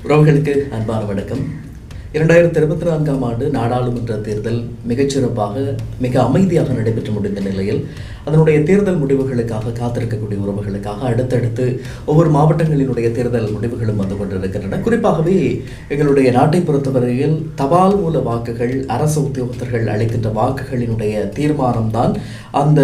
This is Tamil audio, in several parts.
உறவுகளுக்கு அன்பான வணக்கம். 2024ஆம் ஆண்டு நாடாளுமன்ற தேர்தல் மிகச்சிறப்பாக மிக அமைதியாக நடைபெற்று முடிந்த நிலையில் அதனுடைய தேர்தல் முடிவுகளுக்காக காத்திருக்கக்கூடிய உறவுகளுக்காக அடுத்தடுத்து ஒவ்வொரு மாவட்டங்களினுடைய தேர்தல் முடிவுகளும் வந்து கொண்டிருக்கின்றன. குறிப்பாகவே எங்களுடைய நாட்டை பொறுத்தவரையில் தபால் மூல வாக்குகள், அரசு உத்தியோகத்தர்கள் அளிக்கின்ற வாக்குகளினுடைய தீர்மானம்தான் அந்த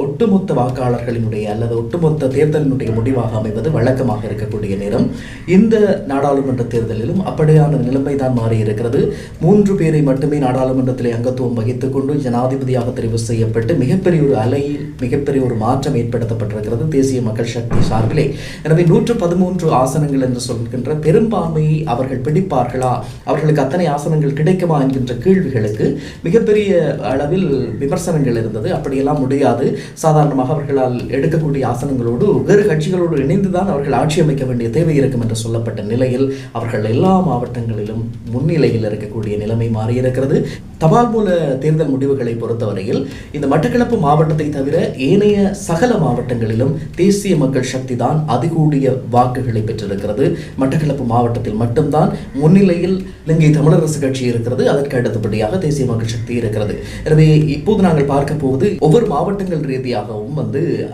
ஒட்டுமொத்த வாக்காளர்களினுடைய அல்லது ஒட்டுமொத்த தேர்தலினுடைய முடிவாக அமைவது வழக்கமாக இருக்கக்கூடிய நேரம். இந்த நாடாளுமன்ற தேர்தலிலும் அப்படியான நிலைமைதான் மாறி இருக்கிறது. 3 பேரை மட்டுமே நாடாளுமன்றத்திலே அங்கத்துவம் வகித்துக் கொண்டு ஜனாதிபதியாக தெரிவு செய்யப்பட்டு மிகப்பெரிய ஒரு அலையில் மிகப்பெரிய ஒரு மாற்றம் ஏற்படுத்தப்பட்டிருக்கிறது தேசிய மக்கள் சக்தி சார்பிலே. எனவே 113 ஆசனங்கள் என்று சொல்கின்ற பெரும்பான்மையை அவர்கள் பிடிப்பார்களா, அவர்களுக்கு அத்தனை ஆசனங்கள் கிடைக்குமா என்கின்ற கேள்விகளுக்கு மிகப்பெரிய அளவில் விமர்சனங்கள் இருந்தது. அப்படியெல்லாம் முடியாது, சாதாரணமாக அவர்களால் எடுக்கக்கூடிய ஆசனங்களோடு வேறு கட்சிகளோடு இணைந்துதான் அவர்கள் ஆட்சி அமைக்க வேண்டிய தேவை இருக்கும் என்று சொல்லப்பட்ட நிலையில் அவர்கள் எல்லா மாவட்டங்களிலும் முன்னிலையில் இருக்கக்கூடிய நிலைமை மாறியிருக்கிறது. தபால் மூல தேர்தல் முடிவுகளை பொறுத்தவரையில் இந்த மட்டக்களப்பு மாவட்டத்தை தவிர ஏனைய சகல மாவட்டங்களிலும் தேசிய மக்கள் சக்தி தான் அதிகூடிய வாக்குகளை பெற்றிருக்கிறது. மட்டக்களப்பு மாவட்டத்தில் மட்டும்தான் முன்னிலையில் இலங்கை தமிழரசு கட்சி இருக்கிறது. அதற்கு அடுத்தபடியாக தேசிய மக்கள் சக்தி இருக்கிறது. எனவே இப்போது நாங்கள் பார்க்க போவது ஒவ்வொரு மாவட்டங்கள் ரீதியாகவும்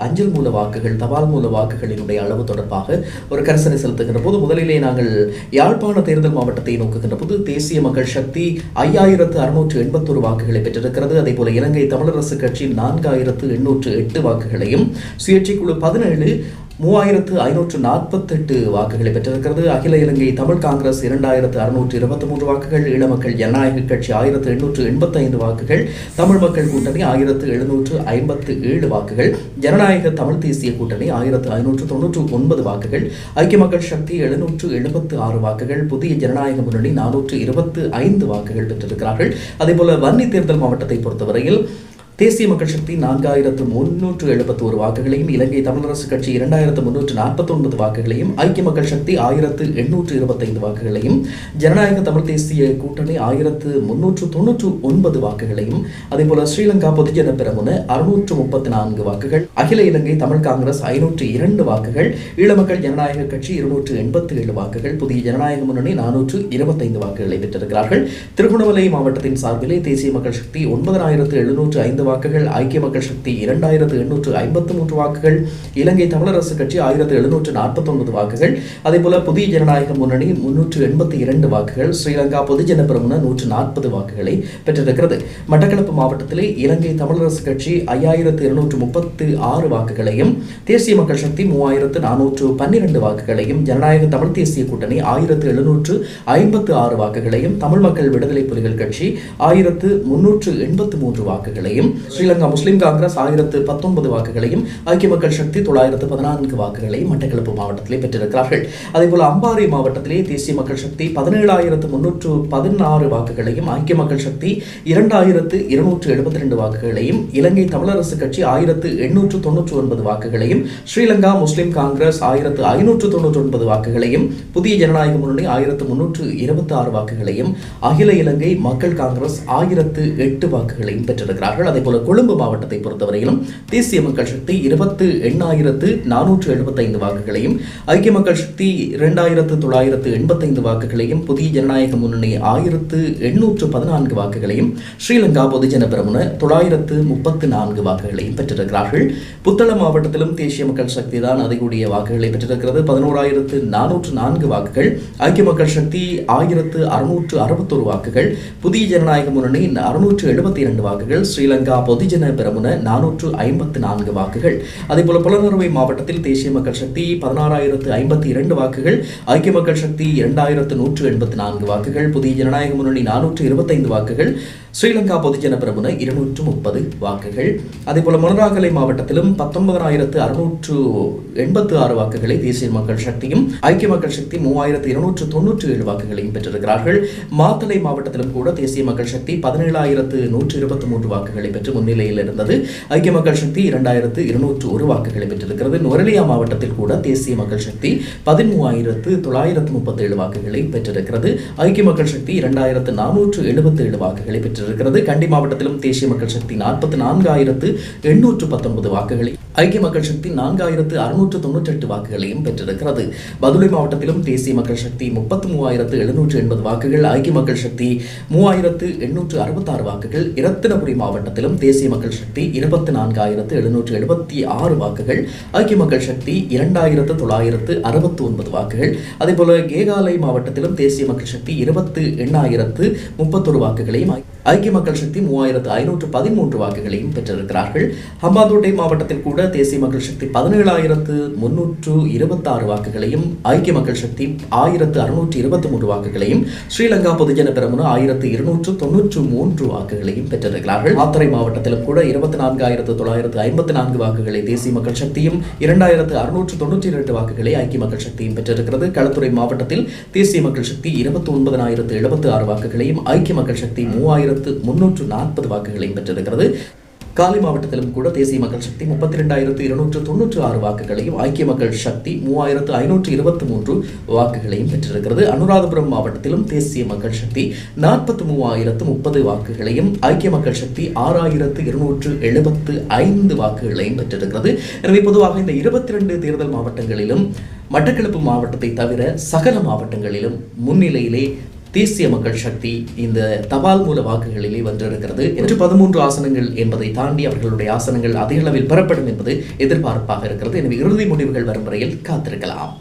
அஞ்சல் மூல வாக்குகள், தபால் மூல வாக்குகளினுடைய அளவு தொடர்பாக ஒரு கரிசனை செலுத்துகின்ற போது முதலிலே நாங்கள் யாழ்ப்பாண தேர்தல் மாவட்டத்தை நோக்குகின்ற போது தேசிய மக்கள் சக்தி 5681 வாக்குகளை பெற்றிருக்கிறது. அதே போல இலங்கை தமிழரசு கட்சி 4808 வாக்குகளையும், சுயேட்சைக்குழு 17 3548 வாக்குகளை பெற்றிருக்கிறது. அகில இலங்கை தமிழ் காங்கிரஸ் 2623 வாக்குகள், ஈழமக்கள் ஜனநாயக கட்சி 1885 வாக்குகள், தமிழ் மக்கள் கூட்டணி 1757 வாக்குகள், ஜனநாயக தமிழ் தேசிய கூட்டணி 1599 வாக்குகள், ஐக்கிய மக்கள் சக்தி 776 வாக்குகள், புதிய ஜனநாயக முன்னணி 425 வாக்குகள் பெற்றிருக்கிறார்கள். அதேபோல வன்னி தேர்தல் மாவட்டத்தை பொறுத்தவரையில் தேசிய மக்கள் சக்தி 4371 வாக்குகளையும், இலங்கை தமிழரசு கட்சி 2349 வாக்குகளையும், ஐக்கிய மக்கள் சக்தி 1825 வாக்குகளையும், ஜனநாயக தமிழ் தேசிய கூட்டணி 1399 வாக்குகளையும், அதேபோல ஸ்ரீலங்கா பொதுஜன பெரமுன 634 வாக்குகள், அகில இலங்கை தமிழ் காங்கிரஸ் 502 வாக்குகள், ஈழமக்கள் ஜனநாயக கட்சி 287 வாக்குகள், புதிய ஜனநாயக முன்னணி 425 வாக்குகளை பெற்றிருக்கிறார்கள். திருகோணமலை மாவட்டத்தின் சார்பிலே தேசிய மக்கள் சக்தி 9705 வாக்குகள், ஐக்கிய மக்கள் சக்தி 2853 வாக்குகள், இலங்கை தமிழரசு கட்சி 1749 வாக்குகள், அதேபோல புதிய ஜனநாயக முன்னணி 382 வாக்குகள், ஸ்ரீலங்கா பொதுஜன பெரமுன 140 வாக்குகளை பெற்றிருக்கிறது. மட்டக்களப்பு மாவட்டத்திலே இலங்கை தமிழரசு கட்சி 5236 வாக்குகளையும், தேசிய மக்கள் சக்தி 3412 வாக்குகளையும், ஜனநாயக தமிழ் தேசிய கூட்டணி 1756 வாக்குகளையும், தமிழ் மக்கள் விடுதலை புலிகள் கட்சி 1383 வாக்குகளையும், ஸ்ரீலங்கா முஸ்லிம் காங்கிரஸ் 1019 வாக்குகளையும், ஐக்கிய மக்கள் சக்தி 914 வாக்குகளையும் மட்டக்களப்பு மாவட்டத்திலே பெற்றிருக்கிறார்கள். அதேபோல அம்பாறை மாவட்டத்திலே தேசிய மக்கள் சக்தி 17316 வாக்குகளையும், ஐக்கிய மக்கள் சக்தி 2272 வாக்குகளையும், இலங்கை தமிழரசு கட்சி 1899 வாக்குகளையும், ஸ்ரீலங்கா முஸ்லிம் காங்கிரஸ் 1599 வாக்குகளையும், புதிய ஜனநாயக முன்னணி 1326 வாக்குகளையும், அகில இலங்கை மக்கள் காங்கிரஸ் 1008 வாக்குகளையும் பெற்றிருக்கிறார்கள். அதேபோல கொழும்பு மாவட்டத்தை பொறுத்தவரையிலும் தேசிய மக்கள் சக்தி 28475 வாக்குகளையும், ஐக்கிய மக்கள் சக்தி 2985 வாக்குகளையும், புதிய ஜனநாயக முன்னணி 1814 வாக்குகளையும், ஸ்ரீலங்கா பொதுஜன பெரமுன 934 வாக்குகளையும் பெற்றிருக்கிறார்கள். புத்தளம் மாவட்டத்திலும் தேசிய மக்கள் சக்தி தான் அதிகூடிய வாக்குகளை பெற்றிருக்கிறது. 11404 வாக்குகள், ஐக்கிய மக்கள் சக்தி 1661 வாக்குகள், புதிய ஜனநாயக முன்னணி 672 வாக்குகள், ஸ்ரீலங்கா பொதுஜன பெரமுன 454 வாக்குகள். அதேபோல புலனறுவை மாவட்டத்தில் தேசிய மக்கள் சக்தி 16052 வாக்குகள், ஐக்கிய மக்கள் சக்தி 2184 வாக்குகள், புதிய ஜனநாயக முன்னணி 425 வாக்குகள், ஸ்ரீலங்கா பொதுஜன பெரமுன 230 வாக்குகள். அதேபோல மொனராகலை மாவட்டத்திலும் 19686 வாக்குகளை தேசிய மக்கள் சக்தியும், ஐக்கிய மக்கள் சக்தி 3297 வாக்குகளையும் பெற்றிருக்கிறார்கள். மாத்தளை மாவட்டத்திலும் கூட தேசிய மக்கள் சக்தி 17123 வாக்குகளை பெற்று முன்னிலையில் இருந்தது. ஐக்கிய மக்கள் சக்தி 2201 வாக்குகளை பெற்றிருக்கிறது. நுவரெலியா மாவட்டத்தில் கூட தேசிய மக்கள் சக்தி 13937 வாக்குகளை பெற்றிருக்கிறது. ஐக்கிய மக்கள் சக்தி 2477 வாக்குகளை பெற்று பெற்றிருக்கிறது. கண்டி மாவட்டத்திலும் தேசிய மக்கள் சக்தி 44,819 வாக்குகளை, ஐக்கிய மக்கள் சக்தி 4,698 வாக்குகளையும் பெற்றிருக்கிறது. பதுளை மாவட்டத்திலும் தேசிய மக்கள் சக்தி 33,780 வாக்குகள், ஐக்கிய மக்கள் சக்தி 3,866 வாக்குகள். இரத்தினபுரி மாவட்டத்திலும் தேசிய மக்கள் சக்தி 24,776 வாக்குகள், ஐக்கிய மக்கள் சக்தி 2,969 வாக்குகள். அதேபோல கேகாலை மாவட்டத்திலும் தேசிய மக்கள் சக்தி 28,031 வாக்குகளையும், ஐக்கிய மக்கள் சக்தி 3,513 வாக்குகளையும் பெற்றிருக்கிறார்கள். ஹம்பாந்தோட்டை மாவட்டத்தில் கூட தேசிய மக்கள் சக்தி 17,326 வாக்குகளையும், ஐக்கிய மக்கள் சக்தி 1,623 வாக்குகளையும், ஸ்ரீலங்கா பொதுஜன பெரமுன 1,293 வாக்குகளையும் பெற்றிருக்கிறார்கள். மாத்தறை மாவட்டத்திலும் கூட 24,954 வாக்குகளை தேசிய மக்கள் சக்தியும், 2,692 வாக்குகளை ஐக்கிய மக்கள் சக்தியும் பெற்றிருக்கிறது. களத்துறை மாவட்டத்தில் தேசிய மக்கள் சக்தி 29,076 வாக்குகளையும், ஐக்கிய மக்கள் சக்தி 3,340 வாக்குகளையும் பெற்றிருக்கிறது. காலி மாவட்டத்திலும் கூட தேசிய மக்கள் சக்தி 32,296 வாக்குகளையும், ஐக்கிய மக்கள் சக்தி 3,523 வாக்குகளையும் பெற்றிருக்கிறது. அனுராதபுரம் மாவட்டத்திலும் தேசிய மக்கள் சக்தி 43,030 வாக்குகளையும், ஐக்கிய மக்கள் சக்தி 6,275 வாக்குகளையும் பெற்றிருக்கிறது. எனவே பொதுவாக இந்த 22 தேர்தல் மாவட்டங்களிலும் மட்டக்களப்பு மாவட்டத்தை தவிர சகல மாவட்டங்களிலும் முன்னிலையிலே தேசிய மக்கள் சக்தி இந்த தபால் மூல வாக்குகளிலே வென்றிருக்கிறது. 13 ஆசனங்கள் என்பதை தாண்டி அவர்களுடைய ஆசனங்கள் அதிக அளவில் பெறப்படும் என்பது எதிர்பார்ப்பாக இருக்கிறது. எனவே இறுதி முடிவுகள் வரும் வரையில் காத்திருக்கலாம்.